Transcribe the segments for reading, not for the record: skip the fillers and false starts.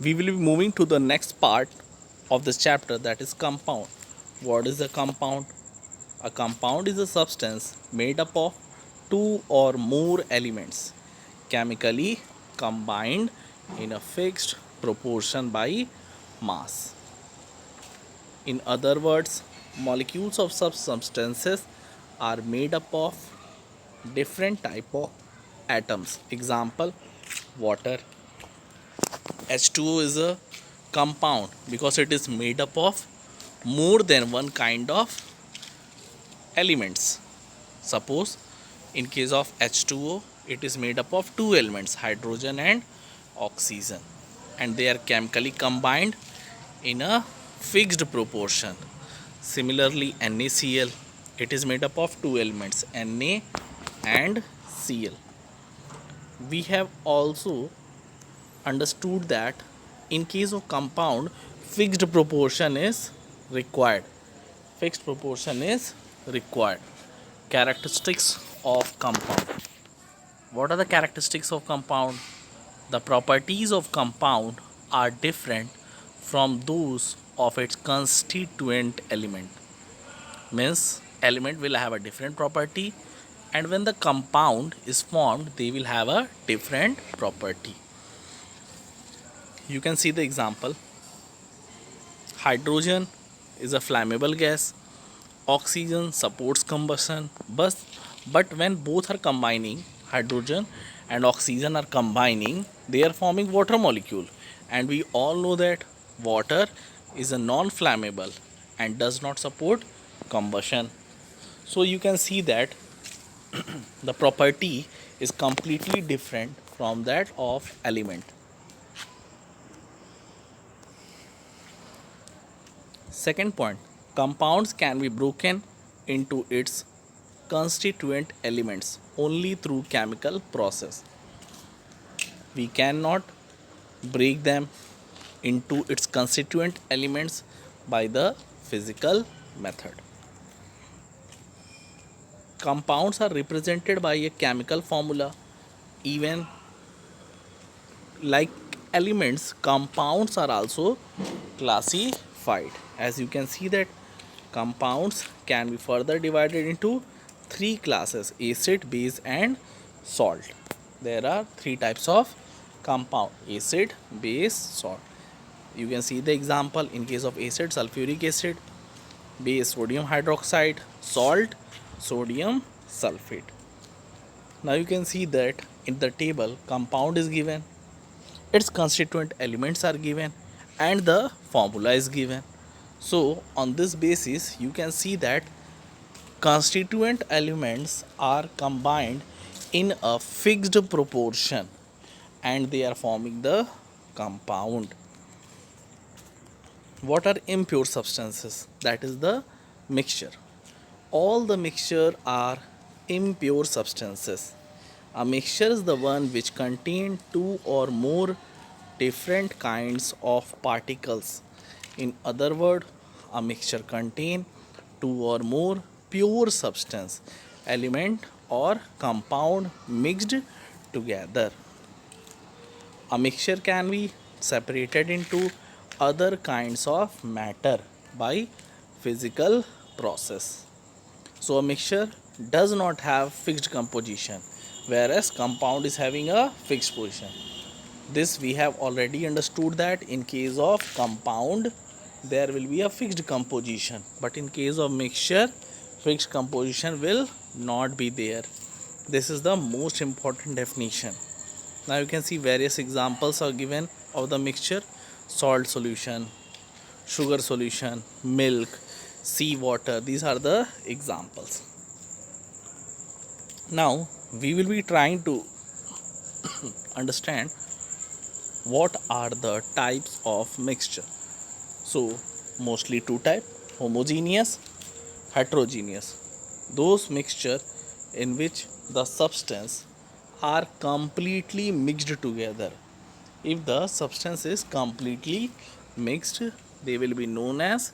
We will be moving to the next part of this chapter, that is compound. What is a compound? A compound is a substance made up of two or more elements chemically combined in a fixed proportion by mass. In other words, molecules of such substances are made up of different type of atoms. Example, water. H2O is a compound because it is made up of more than one kind of elements. Suppose in case of H2O, it is made up of two elements, hydrogen and oxygen, and they are chemically combined in a fixed proportion. Similarly, NaCl, it is made up of two elements, Na and Cl. We have also understood that in case of compound, fixed proportion is required. Fixed proportion is required. Characteristics of compound. What are the characteristics of compound? The properties of compound are different from those of its constituent element. Means element will have a different property, and when the compound is formed, they will have a different property. You can see the example. Hydrogen is a flammable gas. Oxygen supports combustion. But when both are combining, hydrogen and oxygen are combining, they are forming water molecule. And we all know that water is a non-flammable and does not support combustion. So you can see that the property is completely different from that of element. Second point, compounds can be broken into its constituent elements only through chemical process. We cannot break them into its constituent elements by the physical method. Compounds are represented by a chemical formula. Even like elements, compounds are also classified. As you can see that compounds can be further divided into three classes: acid, base and salt. There are three types of compound: acid, base, salt. You can see the example. In case of acid, sulfuric acid; base, sodium hydroxide; salt, sodium sulfate. Now you can see that in the table compound is given, its constituent elements are given, and the formula is given. So on this basis you can see that constituent elements are combined in a fixed proportion and they are forming the compound. What are impure substances? That is the mixture. All the mixture are impure substances. A mixture is the one which contain two or more different kinds of particles. In other words, a mixture contain two or more pure substance, element or compound mixed together. A mixture can be separated into other kinds of matter by physical process. So a mixture does not have fixed composition, whereas compound is having a fixed position. This we have already understood that in case of compound there will be a fixed composition, but in case of mixture fixed composition will not be there. This is the most important definition. Now you can see various examples are given of the mixture: salt solution, sugar solution, milk, sea water. These are the examples. Now we will be trying to understand what are the types of mixture. So mostly two type: homogeneous, heterogeneous. Those mixture in which the substance are completely mixed together. If the substance is completely mixed, they will be known as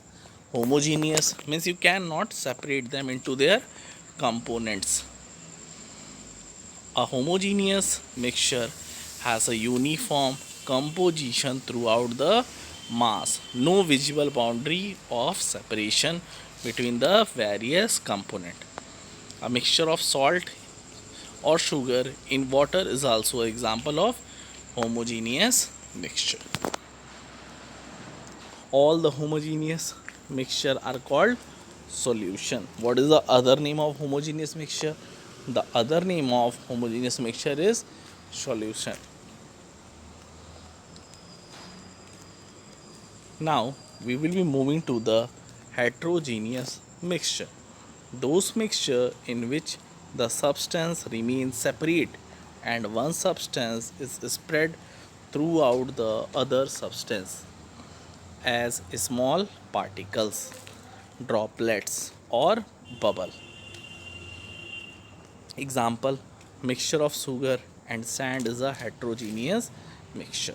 homogeneous. Means you cannot separate them into their components. A homogeneous mixture has a uniform composition throughout the mass. No visible boundary of separation between the various components. A mixture of salt or sugar in water is also an example of homogeneous mixture. All the homogeneous mixture are called solution. What is the other name of homogeneous mixture? The other name of homogeneous mixture is solution. Now we will be moving to the heterogeneous mixture. Those mixture in which the substance remains separate and one substance is spread throughout the other substance as small particles, droplets or bubble. Example, mixture of sugar and sand is a heterogeneous mixture.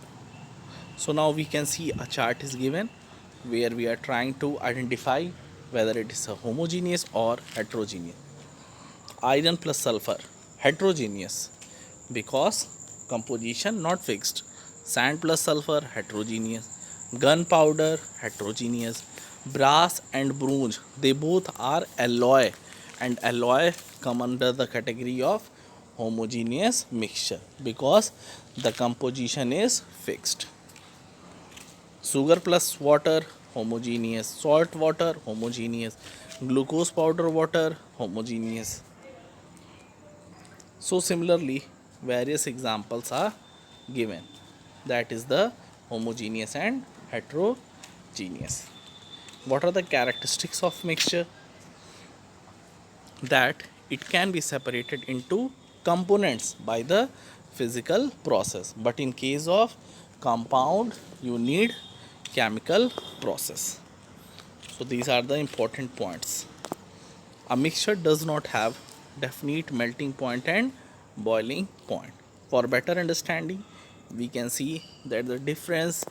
So now we can see a chart is given where we are trying to identify whether it is a homogeneous or heterogeneous. Iron plus sulfur, heterogeneous because composition not fixed. Sand plus sulfur, heterogeneous. Gunpowder, heterogeneous. Brass and bronze, they both are alloy, and alloy come under the category of homogeneous mixture because the composition is fixed. Sugar plus water, homogeneous. Salt water, homogeneous. Glucose powder water, homogeneous. So similarly, various examples are given. That is the homogeneous and heterogeneous. What are the characteristics of mixture? That it can be separated into components by the physical process, but in case of compound you need chemical process. So these are the important points. A mixture does not have definite melting point and boiling point. For better understanding, we can see that the difference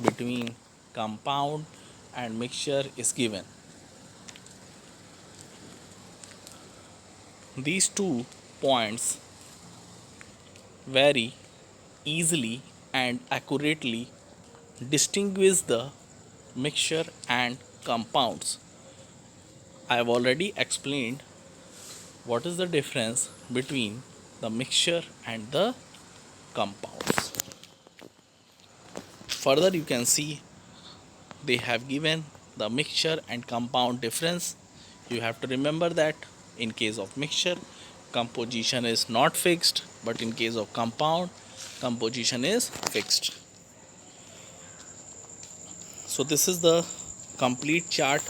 between compound and mixture is given. These 2 points very easily and accurately distinguish the mixture and compounds. I have already explained what is the difference between the mixture and the compounds. Further, you can see they have given the mixture and compound difference. You have to remember that in case of mixture, composition is not fixed, but in case of compound, composition is fixed. So this is the complete chart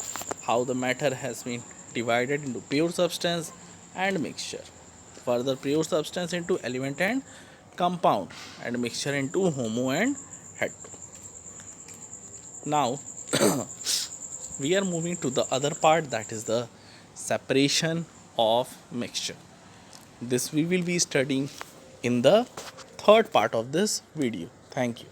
how the matter has been divided into pure substance and mixture. Further, pure substance into element and compound, and mixture into homo and hetero. Now we are moving to the other part, that is the separation of mixture. This we will be studying in the third part of this video. Thank you.